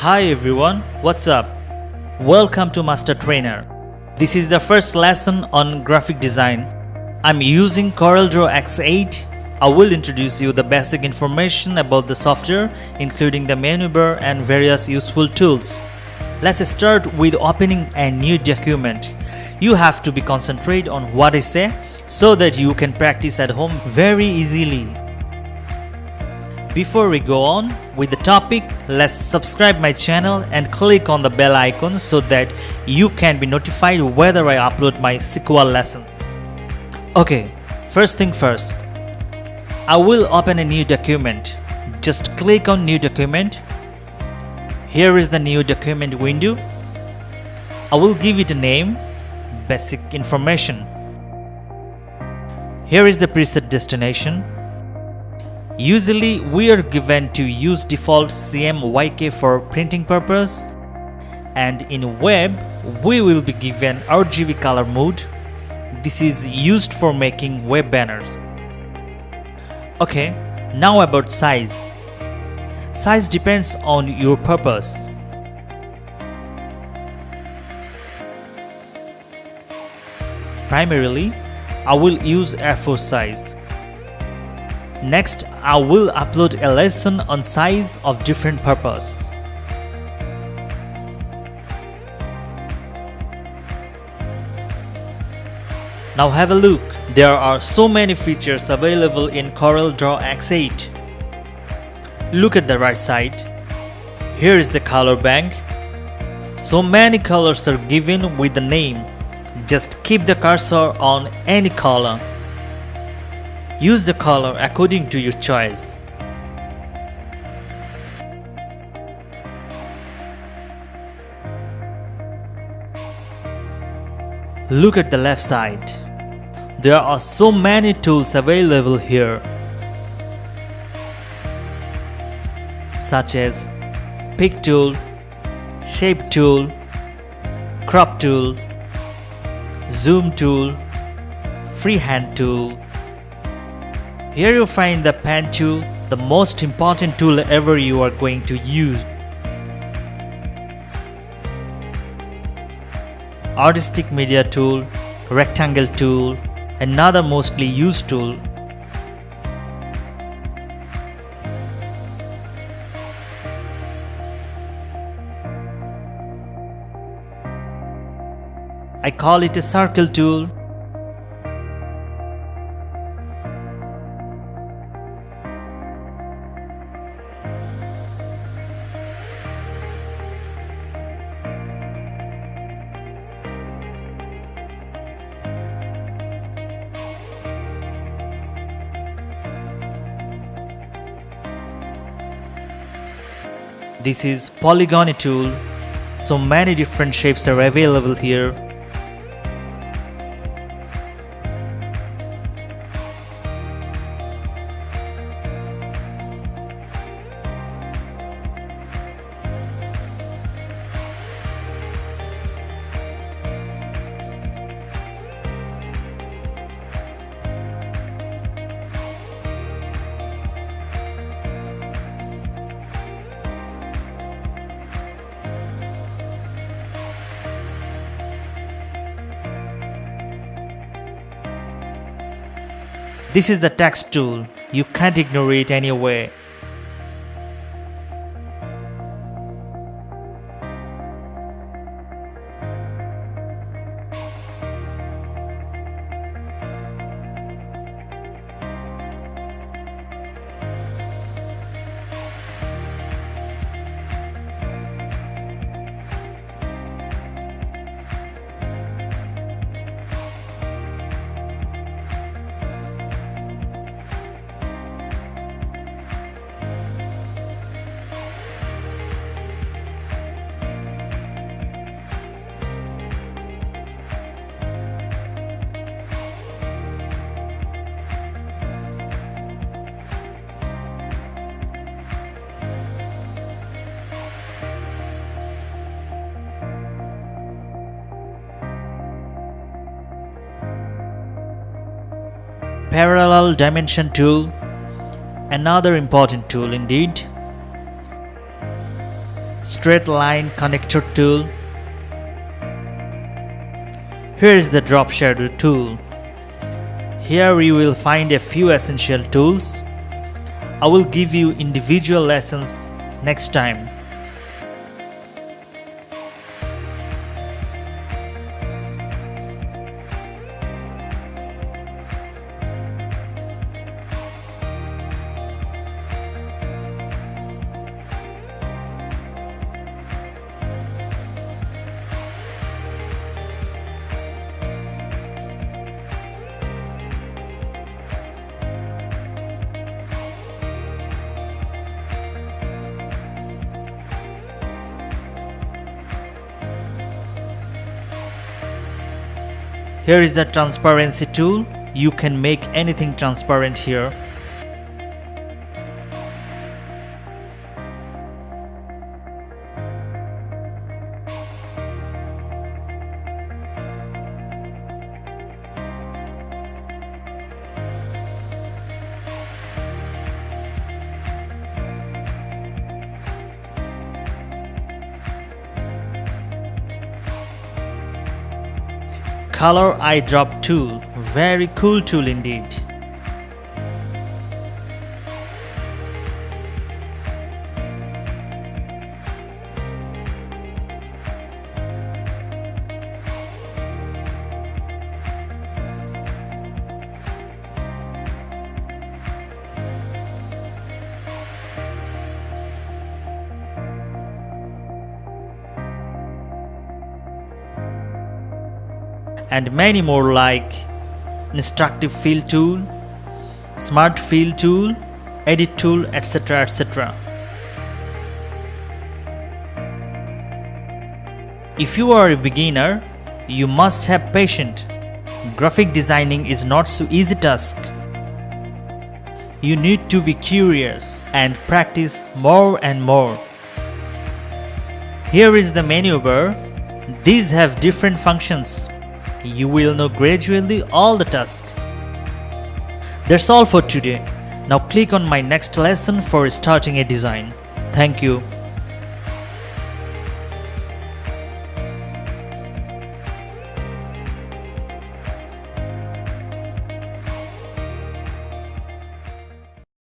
Hi everyone, what's up? Welcome to Master Trainer. This is the first lesson on graphic design. I'm using CorelDraw X8. I will introduce you the basic information about the software, including the menu bar and various useful tools. Let's start with opening a new document. You have to be concentrate on what I say so that you can practice at home very easily. Before we go on with the topic, let's subscribe my channel and click on the bell icon so that you can be notified whether I upload my sequel lessons. Okay, first thing first, I will open a new document. Just click on new document. Here is the new document window. I will give it a name, basic information. Here is the preset destination. Usually we are given to use default CMYK for printing purpose, and in web we will be given RGB color mode. This is used for making web banners. Okay, now about size. Size depends on your purpose. Primarily, I will use A4 size. Next, I will upload a lesson on size of different purpose. Now have a look. There are so many features available in CorelDraw X8. Look at the right side. Here is the color bank. So many colors are given with the name. Just keep the cursor on any color. Use the color according to your choice. Look at the left side. There are so many tools available here, such as pick tool, shape tool, crop tool, zoom tool, freehand tool. Here you find the pen tool, the most important tool ever you are going to use. Artistic media tool, rectangle tool, another mostly used tool. I call it a circle tool. This is polygon tool. So many different shapes are available here. This is the text tool. You can't ignore it anyway. Parallel dimension tool, another important tool indeed. straight line connector tool. Here is the drop shadow tool. Here you will find a few essential tools. I will give you individual lessons next time. Here is the transparency tool. You can make anything transparent here. Color eyedrop tool, very cool tool indeed. And many more like instructive fill tool, smart fill tool, edit tool, etc. etc. If you are a beginner, you must have patience. Graphic designing is not so easy task. You need to be curious and practice more and more. Here is the menu bar. These have different functions. You will know gradually all the tasks. That's all for today. Now click on my next lesson for starting a design. Thank you.